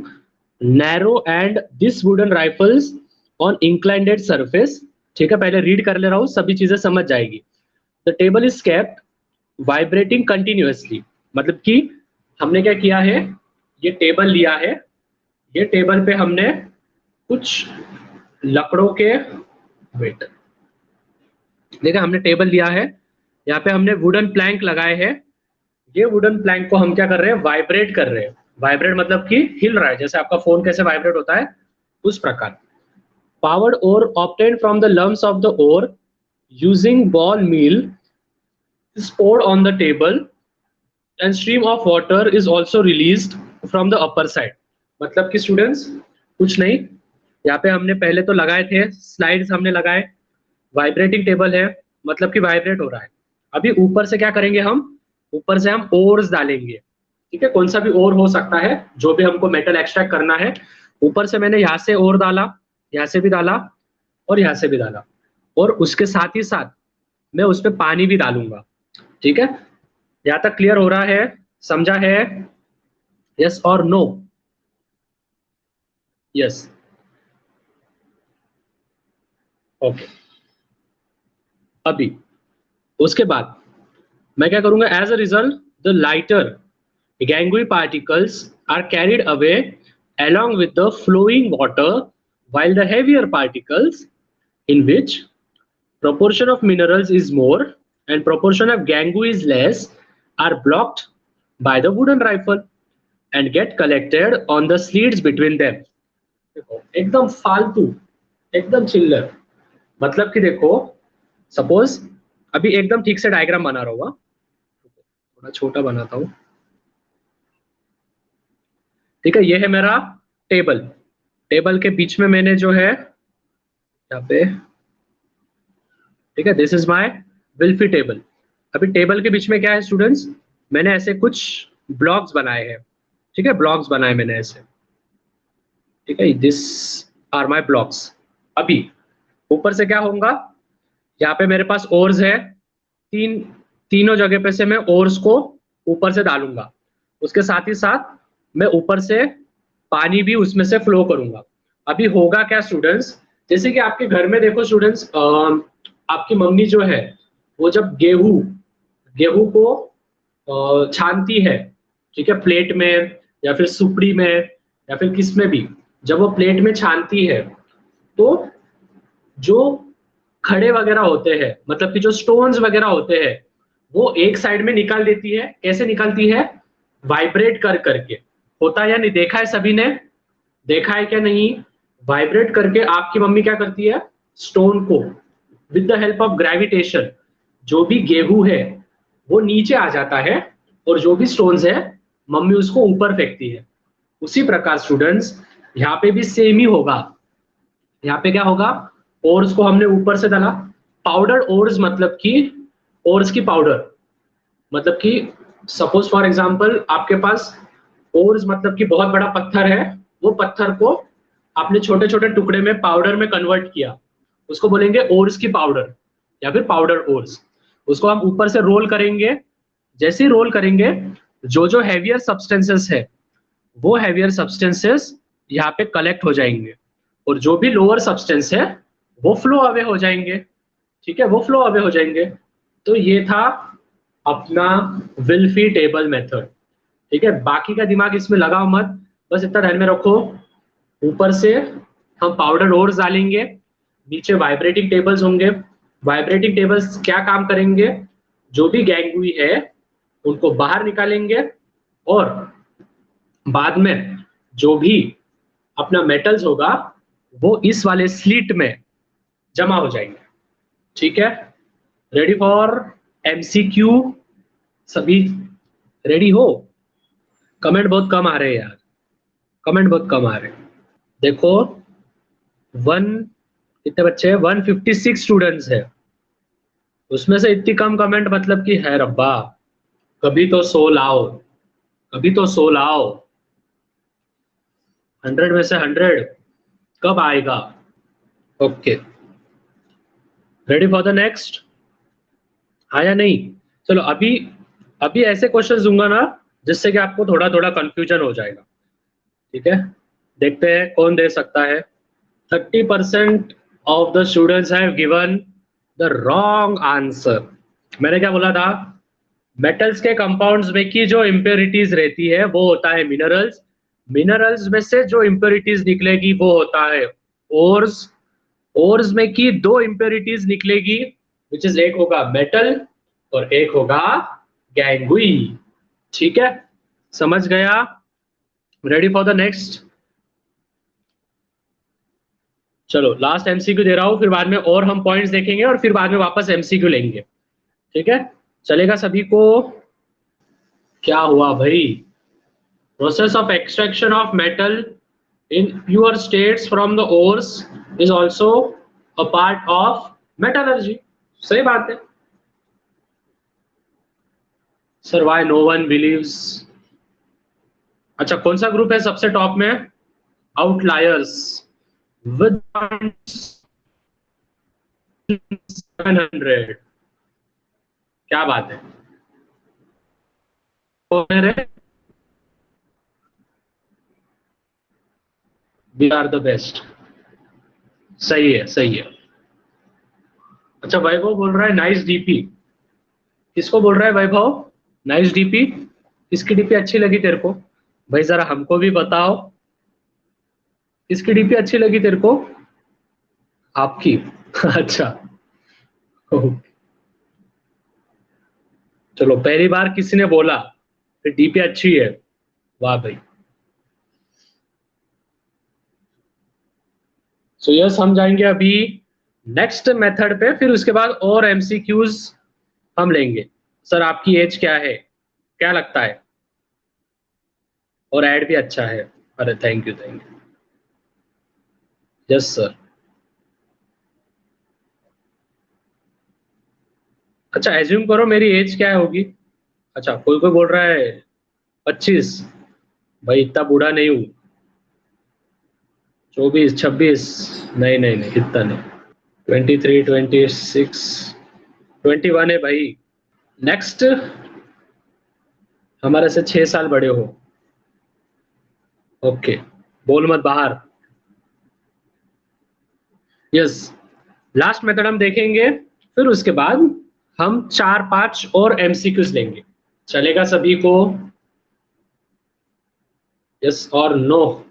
Speaker 1: narrow and this wooden riffles on inclined surface, ठीक है। पहले रीड कर ले रहा हूँ, सभी चीजें समझ जाएगी। The table is kept vibrating continuously, मतलब कि हमने क्या किया है, ये टेबल लिया है, ये टेबल पे हमने कुछ लकड़ों के, वेट, देखा, हमने टेबल लिया है, यहाँ पे हमने वुडन प्लैंक लगाए हैं, ये वुडन प्लैंक को हम क्या कर रहे हैं, वाइब्रेट कर रहे हैं। वाइब्रेट मतलब कि हिल रहा है, जैसे आपका फोन कैसे वाइब्रेट होता है उस प्रकार। Powdered ore obtained from the lumps of the ore using ball mill is poured on the table and stream of water is also released from the upper side। मतलब कि स्टूडेंट्स कुछ नहीं, यहाँ पे हमने पहले तो लगाए थे स्लाइड्स, हमने लगाए, वाइब्रेटिंग टेबल है, मतलब कि वाइब्रेट हो रहा है। अभी ऊपर से क्या करेंगे हम, ऊपर से हम ओर्स डालेंगे, ठीक है, कौन सा भी ओर हो सकता है, जो भी हमको मेटल एक्सट्रैक्ट करना है। ऊपर से मैंने यहाँ से ओर डाला, यहाँ से भी डाला, और यहाँ से भी डाला, और उसके साथ ही साथ मैं उस पर पानी भी डालूंगा, ठीक है। यहां तक क्लियर हो रहा है, समझा है, यस और नो? Yes, okay. अभी उसके बाद मैं क्या करूंगा, as a result the lighter gangue particles are carried away along with the flowing water while the heavier particles in which proportion of minerals is more and proportion of gangui is less are blocked by the wooden rifle and get collected on the slits between them। देखो एकदम फालतू, एकदम चिल्लर, मतलब कि देखो suppose अभी एकदम ठीक से डायग्राम बना रहा होगा, थोड़ा छोटा बनाता हूँ, ठीक है। ये है मेरा टेबल, टेबल के बीच में मैंने जो है यहाँ पे, ठीक है, दिस इज माय विल्फी टेबल। अभी टेबल के बीच में क्या है स्टूडेंट्स, मैंने ऐसे कुछ ब्लॉक्स बनाए हैं, ठीक है, ब्लॉक्स बनाए मैंने ऐसे, ठीक है, दिस आर माय ब्लॉक्स। अभी ऊपर से क्या होगा, यहाँ पे मेरे पास ओर्स है, तीनों जगह पे से मैं ओर्स को ऊपर से डालूंगा, उसके साथ ही साथ मैं ऊपर से पानी भी उसमें से फ्लो करूंगा। अभी होगा क्या स्टूडेंट्स, जैसे कि आपके घर में देखो स्टूडेंट्स, आपकी मम्मी जो है वो जब गेहूं को छानती है, ठीक है, प्लेट में या फिर सुपड़ी में या फिर किस में भी, जब वो प्लेट में छानती है तो जो खड़े वगैरह होते हैं, मतलब कि जो स्टोन्स वगैरह होते हैं, वो एक साइड में निकाल देती है। कैसे निकालती है, वाइब्रेट कर करके, होता है या नहीं, देखा है सभी ने, देखा है क्या नहीं, वाइब्रेट करके आपकी मम्मी क्या करती है, स्टोन को with the help of gravitation, जो भी गेहूं है वो नीचे आ जाता है और जो भी स्टोन्स है मम्मी उसको ऊपर फेंकती है। उसी प्रकार स्टूडेंट्स यहाँ पे भी सेम ही होगा, यहाँ पे क्या होगा, ओर्स को हमने ऊपर से डाला, पाउडर ओर्स मतलब कि ओर्स की पाउडर, मतलब कि सपोज फॉर एग्जांपल आपके पास ओर्स मतलब कि बहुत बड़ा पत्थर है, वो पत्थर को आपने छोटे छोटे टुकड़े में पाउडर में कन्वर्ट किया, उसको बोलेंगे ओर्स की पाउडर या फिर पाउडर ओर्स। उसको हम ऊपर से रोल करेंगे, जैसे ही रोल करेंगे जो जो हैवियर सब्सटेंसेस है वो हैवियर सब्सटेंसेस यहाँ पे कलेक्ट हो जाएंगे, और जो भी लोअर सब्सटेंस है वो फ्लो अवे हो जाएंगे, ठीक है, वो फ्लो अवे हो जाएंगे। तो ये था अपना विल्फी टेबल मेथड, ठीक है। बाकी का दिमाग इसमें लगाओ मत, बस इतना ध्यान में रखो, ऊपर से हम पाउडर ओर्स डालेंगे, नीचे वाइब्रेटिंग टेबल्स होंगे। वाइब्रेटिंग टेबल्स क्या काम करेंगे, जो भी गैंगुई है उनको बाहर निकालेंगे, और बाद में जो भी अपना मेटल्स होगा वो इस वाले स्लीट में जमा हो जाएंगे। ठीक है, रेडी फॉर एमसीक्यू? सभी रेडी हो? कमेंट बहुत कम आ रहे हैं यार, कमेंट बहुत कम आ रहे हैं। देखो, वन कितने बच्चे हैं? 156 स्टूडेंट्स है, उसमें से इतनी कम कमेंट मतलब कि है रब्बा। कभी तो 100 लाओ, कभी तो 100 लाओ। 100 में से 100 कब आएगा? Okay, ready for the next? हाँ या नहीं? चलो अभी, अभी ऐसे क्वेश्चन दूंगा ना जिससे कि आपको थोड़ा थोड़ा कंफ्यूजन हो जाएगा। ठीक है, देखते हैं कौन दे सकता है। 30% of the students have given the wrong answer. मैंने क्या बोला था? मेटल्स के कंपाउंड्स में की जो इम्प्योरिटीज रहती है वो होता है मिनरल्स। मिनरल्स में से जो इम्प्योरिटीज निकलेगी वो होता है ओर्स। ओर्स में की दो इम्प्योरिटीज निकलेगी, विच इज एक होगा मेटल और एक होगा गैंगुई। ठीक है, समझ गया? Ready for the next? चलो लास्ट एमसीक्यू दे रहा हूं, फिर बाद में और हम पॉइंट्स देखेंगे और फिर बाद में वापस एमसीक्यू लेंगे। ठीक है, चलेगा सभी को? क्या हुआ भाई? Process of extraction of metal in pure states from the ores is also a part of metallurgy. सही बात है sir, why no one believes? अच्छा, कौन सा ग्रुप है सबसे टॉप में? Outliers with 700। क्या बात है, तो मेरे वी आर द बेस्ट। सही है, सही है। अच्छा, वैभव बोल रहा है नाइस डीपी। किसको बोल रहा है वैभव? Nice DP? किसकी डीपी अच्छी लगी तेरे को? भाई जरा हमको भी बताओ, किसकी डीपी अच्छी लगी तेरे को? आपकी? अच्छा, चलो पहली बार किसी ने बोला फिर डीपी अच्छी है, वाह भाई। सो यस, हम जाएंगे अभी नेक्स्ट मेथड पे, फिर उसके बाद और एमसीक्यूज हम लेंगे। सर आपकी एज क्या है, क्या लगता है? और ऐड भी अच्छा है। अरे thank you, thank you. Yes sir. अच्छा, एज्यूम करो मेरी एज क्या होगी। अच्छा, कोई कोई बोल रहा है 25। भाई इतना बूढ़ा नहीं हूँ। 24, 26? नहीं नहीं नहीं, इतना नहीं। 23, 26, 21 है भाई। नेक्स्ट, हमारे से 6 साल बड़े हो। ओके, बोल मत बाहर। यस, लास्ट मेथड हम देखेंगे, फिर उसके बाद हम 4-5 और एमसीक्यूज लेंगे। चलेगा सभी को? यस और no?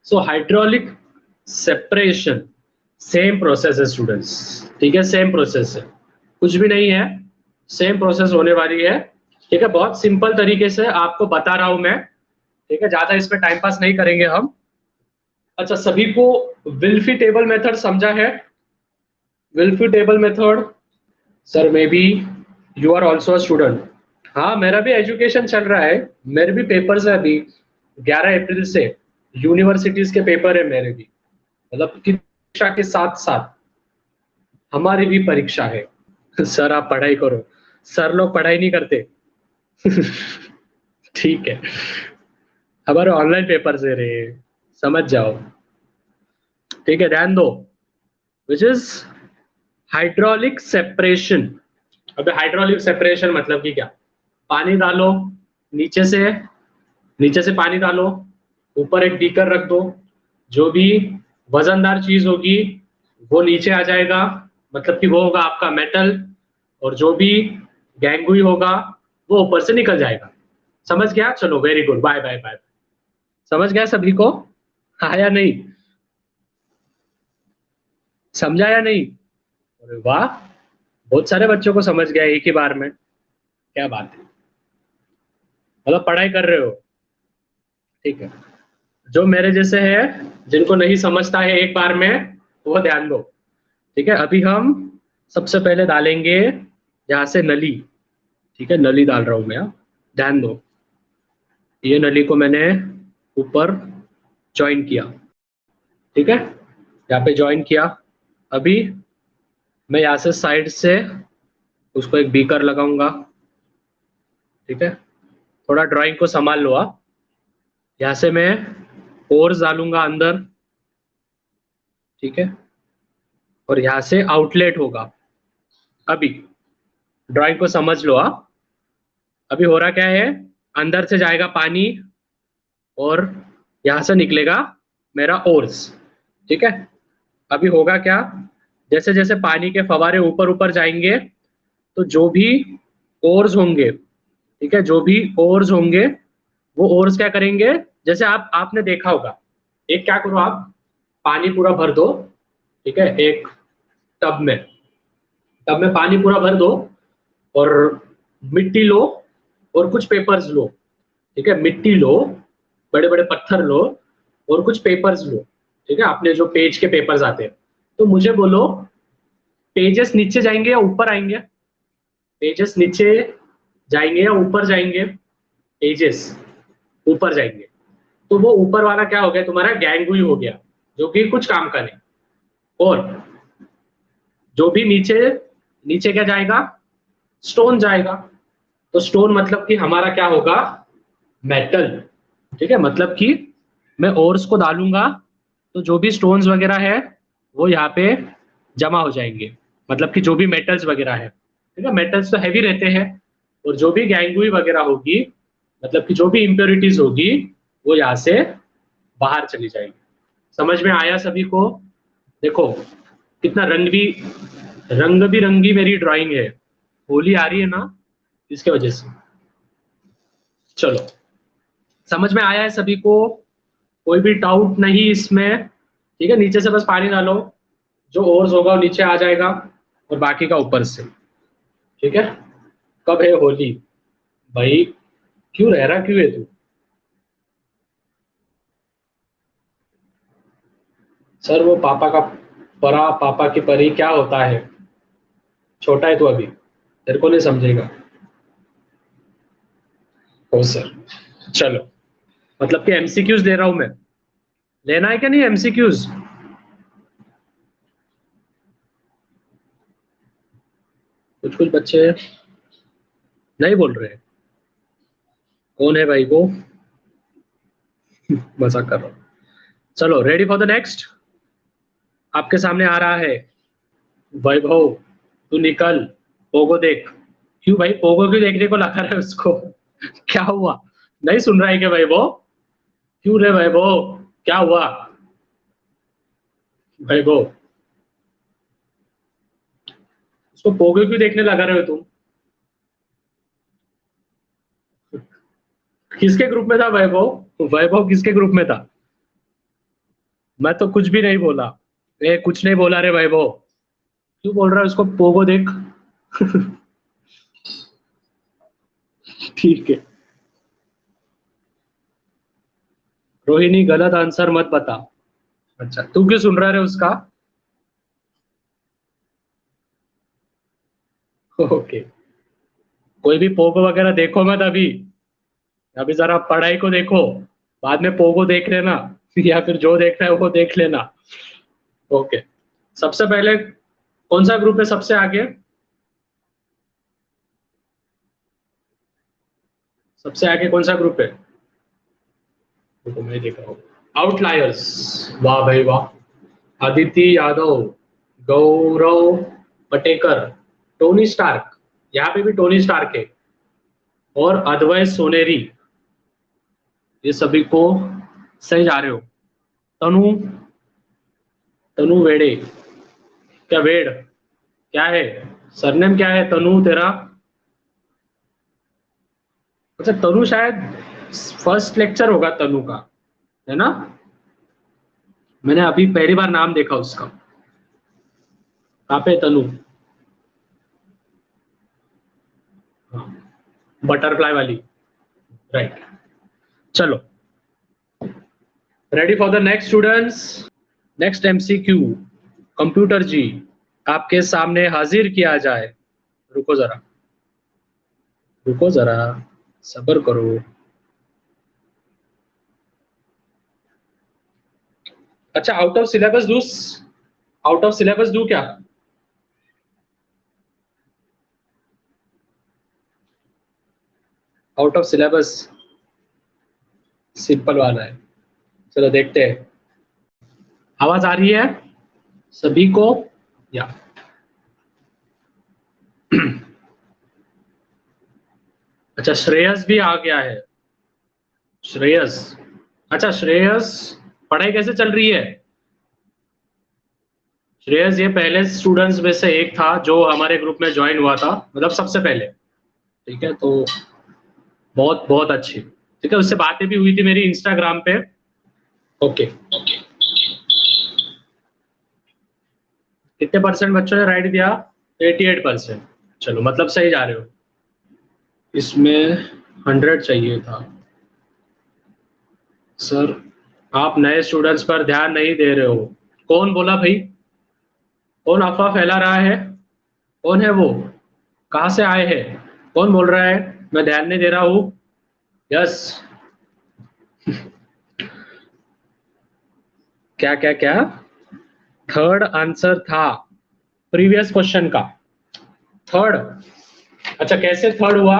Speaker 1: So hydraulic separation same process है स्टूडेंट्स। ठीक है, सेम प्रोसेस है, कुछ भी नहीं है, सेम प्रोसेस होने वाली है। ठीक है, बहुत सिंपल तरीके से आपको बता रहा हूं मैं। ठीक है, ज्यादा इसमें टाइम पास नहीं करेंगे हम। अच्छा, सभी को विल्फी टेबल मेथड समझा है? विल्फी table method? Sir maybe you are also a student. हाँ, मेरा भी एजुकेशन चल रहा है, मेरे भी पेपर्स है अभी। 11 अप्रैल से यूनिवर्सिटीज के पेपर है मेरे भी, मतलब कि परीक्षा के साथ साथ हमारी भी परीक्षा है। सर आप पढ़ाई करो, सर लोग पढ़ाई नहीं करते। ठीक है, हमारे ऑनलाइन पेपर दे रहे हैं, समझ जाओ। ठीक है, ध्यान दो। Which is hydraulic separation. अबे हाइड्रोलिक सेपरेशन मतलब कि क्या? पानी डालो, नीचे से, नीचे से पानी डालो, ऊपर एक बीकर रख दो, जो भी वजनदार चीज होगी वो नीचे आ जाएगा, मतलब कि वो होगा आपका मेटल, और जो भी गैंगुई होगा वो ऊपर से निकल जाएगा। समझ गया? चलो very good, bye bye bye. समझ गया सभी को? हाँ या नहीं? समझा या नहीं? अरे वाह, बहुत सारे बच्चों को समझ गया एक ही बार में, क्या बात है, मतलब पढ़ाई कर रहे हो। ठीक है, जो मेरे जैसे है, जिनको नहीं समझता है एक बार में, वो ध्यान दो। ठीक है, अभी हम सबसे पहले डालेंगे यहाँ से नली। ठीक है, नली डाल रहा हूं मैं यहाँ। ध्यान दो, ये नली को मैंने ऊपर ज्वाइन किया। ठीक है, यहाँ पे ज्वाइन किया। अभी मैं यहाँ से साइड से उसको एक बीकर लगाऊंगा। ठीक है, थोड़ा ड्राइंग को संभाल लो आप। यहाँ से मैं ओर्स डालूंगा अंदर। ठीक है, और यहाँ से आउटलेट होगा। अभी ड्राइंग को समझ लो आप। अभी हो रहा क्या है, अंदर से जाएगा पानी और यहाँ से निकलेगा मेरा ओर्स। ठीक है, अभी होगा क्या, जैसे जैसे पानी के फवारे ऊपर ऊपर जाएंगे, तो जो भी ओर्स होंगे, ठीक है, जो भी ओर्स होंगे, वो ओर्स क्या करेंगे, जैसे आपने देखा होगा, एक क्या करो आप, पानी पूरा भर दो। ठीक है, एक टब में, टब में पानी पूरा भर दो, और मिट्टी लो और कुछ पेपर्स लो। ठीक है, मिट्टी लो, बड़े बड़े पत्थर लो, और कुछ पेपर्स लो। ठीक है, अपने जो पेज के पेपर्स आते हैं, तो मुझे बोलो, पेजेस नीचे जाएंगे या ऊपर आएंगे? पेजेस नीचे जाएंगे या ऊपर जाएंगे? पेजेस ऊपर जाएंगे। तो वो ऊपर वाला क्या हो गया, तुम्हारा गैंगुई हो गया, जो कि कुछ काम का नहीं। और जो भी नीचे, नीचे क्या जाएगा, स्टोन जाएगा। तो स्टोन मतलब कि हमारा क्या होगा, मेटल। ठीक है, मतलब कि मैं ओर्स को डालूंगा, तो जो भी स्टोन्स वगैरह है वो यहाँ पे जमा हो जाएंगे। मतलब कि जो भी मेटल्स वगैरह है, ठीक है, मेटल्स तो हैवी रहते हैं, और जो भी गैंगुई वगैरह होगी, मतलब कि जो भी इम्प्योरिटीज होगी, वो यहाँ से बाहर चली जाएगी। समझ में आया सभी को? देखो कितना रंग बिरंगी मेरी ड्राइंग है। होली आ रही है ना, इसके वजह से। चलो, समझ में आया है सभी को? कोई भी डाउट नहीं इसमें? ठीक है, नीचे से बस पानी डालो, जो ओर्स होगा वो नीचे आ जाएगा, और बाकी का ऊपर से। ठीक है, कब है होली भाई? क्यों रह रहा, क्यों है तू? सर वो पापा का परा, पापा की परी क्या होता है? छोटा है तू अभी, तेरे को नहीं समझेगा। ओ सर, चलो, मतलब कि एमसीक्यूज दे रहा हूं मैं। लेना है क्या नहीं एमसीक्यूज? कुछ कुछ बच्चे नहीं बोल रहे हैं। कौन है भाई वो? मजाक कर रहा हूँ। चलो, रेडी फॉर द नेक्स्ट। आपके सामने आ रहा है वैभव, तू निकल, पोगो देख। क्यों भाई, पोगो क्यों देखने को लगा रहा है उसको? क्या हुआ, नहीं सुन रहा है क्या वैभव? क्यों रे वैभव, क्या हुआ वैभव? उसको पोगो क्यों देखने लगा रहे हो तुम? किसके ग्रुप में था वैभव? वैभव किसके ग्रुप में था? मैं तो कुछ भी नहीं बोला। ए, कुछ नहीं बोला रे वैभव। क्यों बोल रहा है उसको पोगो देख? ठीक है, रोहिणी गलत आंसर मत बता। अच्छा, तू क्यों सुन रहा है उसका? ओके, कोई भी पोगो वगैरह देखो मत अभी। अभी जरा पढ़ाई को देखो, बाद में पोगो देख लेना, या फिर जो देखना है वो देख लेना। ओके, सबसे पहले कौन सा ग्रुप है सबसे आगे? सबसे आगे कौन सा ग्रुप है? देखो मैं देख रहा हूँ, आउटलायर्स। वाह भाई वाह, अदिति यादव, गौरव पटेकर, टोनी स्टार्क, यहाँ पे भी टोनी स्टार्क है, और अद्वैत सोनेरी। ये सभी को सही जा रहे हो। तनु, तनु वेड़े, क्या वेड़, क्या है सरनेम, क्या है तनु तेरा? अच्छा, तनु शायद फर्स्ट लेक्चर होगा तनु का, है ना? मैंने अभी पहली बार नाम देखा उसका। कहाँ पे है तनु? हाँ, बटरफ्लाई वाली, राइट। चलो, ready for the next students? Next MCQ computer जी आपके सामने हाजिर किया जाए। रुको जरा, रुको जरा, सब्र करो। अच्छा, आउट ऑफ सिलेबस दूं? आउट ऑफ सिलेबस दूं क्या? आउट ऑफ सिलेबस सिंपल वाला है, चलो देखते हैं। आवाज आ रही है सभी को? या अच्छा, श्रेयस भी आ गया है। श्रेयस, अच्छा श्रेयस, पढ़ाई कैसे चल रही है? श्रेयस ये पहले स्टूडेंट्स में से एक था जो हमारे ग्रुप में ज्वाइन हुआ था, मतलब सबसे पहले। ठीक है, तो बहुत बहुत अच्छी। ठीक है, उससे बातें भी हुई थी मेरी इंस्टाग्राम पे। ओके, कितने परसेंट बच्चों ने राइट दिया? 88%। चलो, मतलब सही जा रहे हो। इसमें 100 चाहिए था। सर, आप नए स्टूडेंट्स पर ध्यान नहीं दे रहे हो। कौन बोला भाई? कौन अफवाह फैला रहा है? कौन है वो? कहाँ से आए हैं? कौन बोल रहा है मैं ध्यान नहीं दे रहा हूँ? यस। क्या क्या क्या? थर्ड आंसर था प्रीवियस क्वेश्चन का। थर्ड? अच्छा, कैसे थर्ड हुआ?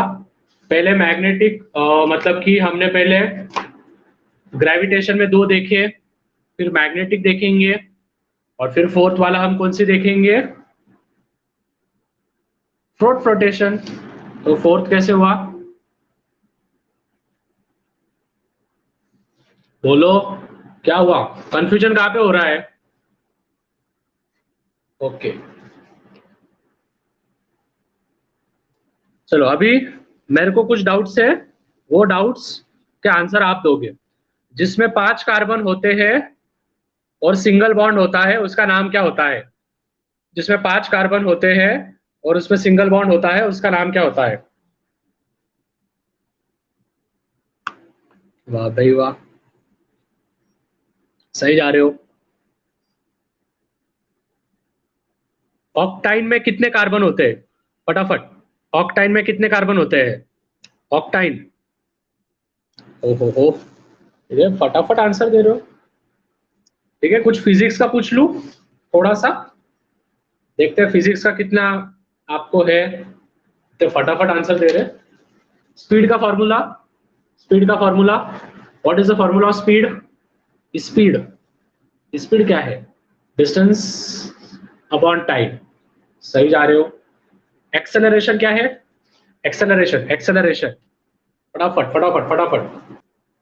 Speaker 1: पहले मैग्नेटिक, मतलब कि हमने पहले ग्रेविटेशन में दो देखे, फिर मैग्नेटिक देखेंगे, और फिर फोर्थ वाला हम कौन सी देखेंगे? फ्रोट फ्लोटेशन। तो फोर्थ कैसे हुआ? बोलो, क्या हुआ? कंफ्यूजन कहाँ पे हो रहा है? ओके, चलो अभी मेरे को कुछ डाउट्स है, वो डाउट्स के आंसर आप दोगे। जिसमें 5 कार्बन होते हैं और सिंगल बॉन्ड होता है, उसका नाम क्या होता है? जिसमें 5 कार्बन होते हैं और उसमें सिंगल बॉन्ड होता है, उसका नाम क्या होता है? वाह भाई वाह, सही जा रहे हो। ऑक्टाइन में कितने कार्बन होते हैं? फटाफट, ऑक्टाइन में कितने कार्बन होते हैं? ऑक्टाइन। हो, ये फटाफट आंसर दे रहे हो। ठीक है, कुछ फिजिक्स का पूछ लूं थोड़ा सा, देखते हैं फिजिक्स का कितना आपको है। तो फटाफट आंसर दे रहे। स्पीड का फॉर्मूला, स्पीड का formula, what is the formula of speed? Speed, speed क्या है? Distance upon time. सही जा रहे हो। एक्सेलरेशन क्या है? एक्सेलरेशन, एक्सेलरेशन, फटाफट फटाफट फटाफट।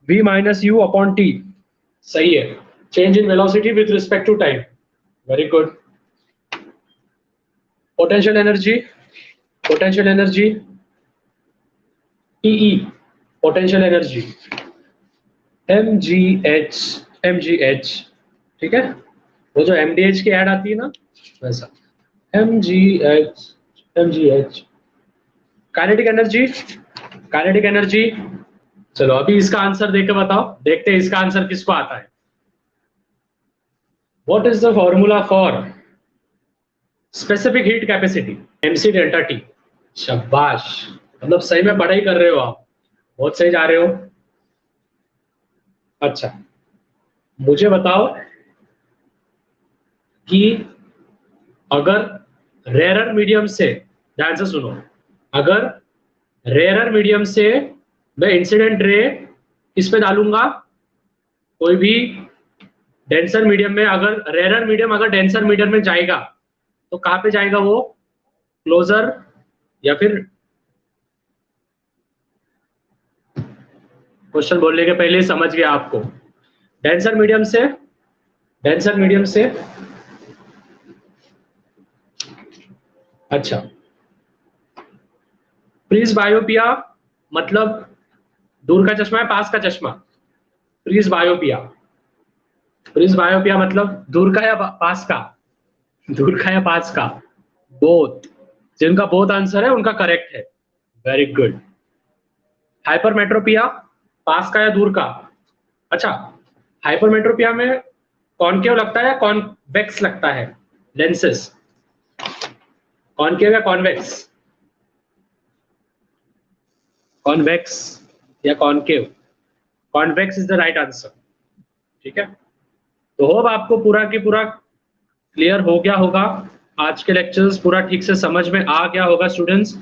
Speaker 1: v minus u upon t. सही है। Change in velocity with respect to time. Very good. Potential energy, potential energy, TE, potential energy, m g h, m g h. ठीक है, वो जो एम डी एच की एड आती है ना, वैसा। M g h, m g h. Kinetic energy, kinetic energy. चलो अभी इसका आंसर देके बताओ, देखते हैं इसका आंसर किसको आता है। What is the formula for specific heat capacity? MC delta T. शाबाश, मतलब सही में पढ़ाई कर रहे हो आप, बहुत सही जा रहे हो। अच्छा, मुझे बताओ कि अगर रेयरर मीडियम से, ध्यान से सुनो, अगर रेयरर मीडियम से मैं इंसिडेंट रे किस पे डालूंगा? कोई भी डेंसर मीडियम में, अगर रेयरर मीडियम अगर डेंसर मीडियम में जाएगा तो कहां पे जाएगा वो? क्लोजर, या फिर क्वेश्चन बोलने के पहले ही समझ गया आपको। डेंसर मीडियम से, डेंसर मीडियम से। अच्छा, प्रीज बायोपिया मतलब दूर का चश्मा है पास का चश्मा? प्रीज बायोपिया, प्रीज बायोपिया मतलब दूर का या पास का? दूर का या पास का? बोथ। जिनका बोथ आंसर है उनका करेक्ट है। Very good. हाइपरमेट्रोपिया, पास का या दूर का? अच्छा, हाइपरमेट्रोपिया में कॉनकेव लगता है या कॉन्वेक्स लगता है लेंसेस? कॉनकेव या कॉन्वेक्स? कॉन्वेक्स या concave? Convex is the right answer. ठीक है, तो होप आपको पूरा की पूरा क्लियर हो गया होगा, आज के लेक्चर्स पूरा ठीक से समझ में आ गया होगा स्टूडेंट्स।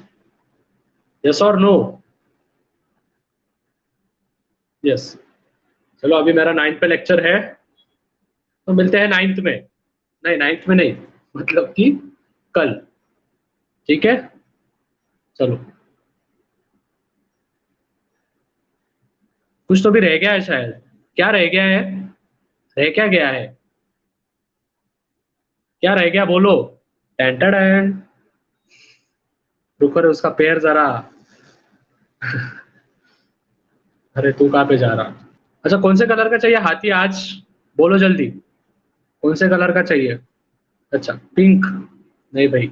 Speaker 1: यस और नो? यस। चलो अभी मेरा 9th पे लेक्चर है, तो मिलते हैं 9th में। नहीं 9th में नहीं, मतलब कि कल। ठीक है, चलो। कुछ तो भी रह गया है शायद। क्या रह गया है? रह क्या गया है? क्या रह गया बोलो। टेंटेन। रुको रे, उसका पैर जरा। अरे तू कहाँ पे जा रहा? अच्छा, कौन से कलर का चाहिए हाथी आज? बोलो जल्दी, कौन से कलर का चाहिए? अच्छा पिंक। नहीं भाई,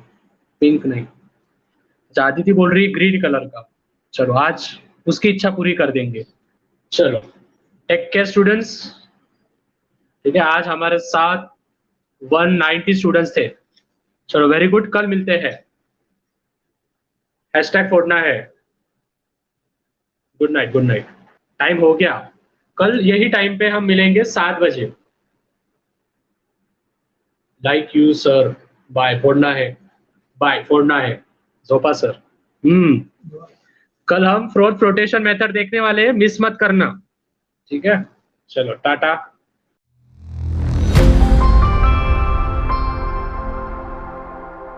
Speaker 1: पिंक नहीं। अच्छा, आदिति बोल रही है ग्रीन कलर का। चलो आज उसकी इच्छा पूरी कर देंगे। चलो, टेक केयर स्टूडेंट्स। ठीक है, आज हमारे साथ 190 स्टूडेंट्स थे। चलो वेरी गुड, कल मिलते हैं। हैशटैग फोड़ना है। Good night, good night. Time हो गया, कल यही टाइम पे हम मिलेंगे 7 बजे। Like you sir. बाय, फोड़ना है। बाय, फोड़ना है। जोपा सर। कल हम फ्रोथ फ्लोटेशन मेथड देखने वाले हैं, मिस मत करना। ठीक है, चलो टाटा।